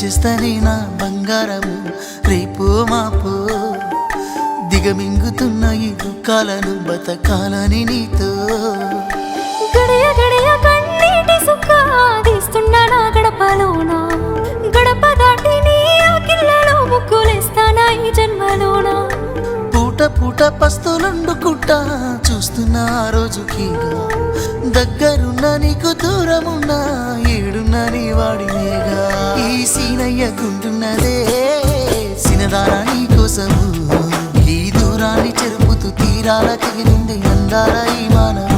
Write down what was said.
చేస్తేనే నా బంగారము రేపో మాపో దిగమింగుతున్న ఈ దుఃఖాలను బతకాలని నీతో గడియ గడియ కన్నీటి సుక్క తీస్తున్నా నా గడపలోన గడప దాటి నీ ఆకిళ్ళలో ముగ్గులేస్తానా ఈ జన్మలోన పూట పూట పస్తులుండుకుంటా చూస్తున్నా ఆ రోజుకి దగ్గరున్న నీకు దూరమున్నా ఏడున్న నీ వాడినేగా ఈ సీనయ్యకుంటున్నదే సినదారా నీ కోసము ఈ దూరాన్ని చెరుపుతూ తీరాల తెగినుంది అందాల ఈ మానవ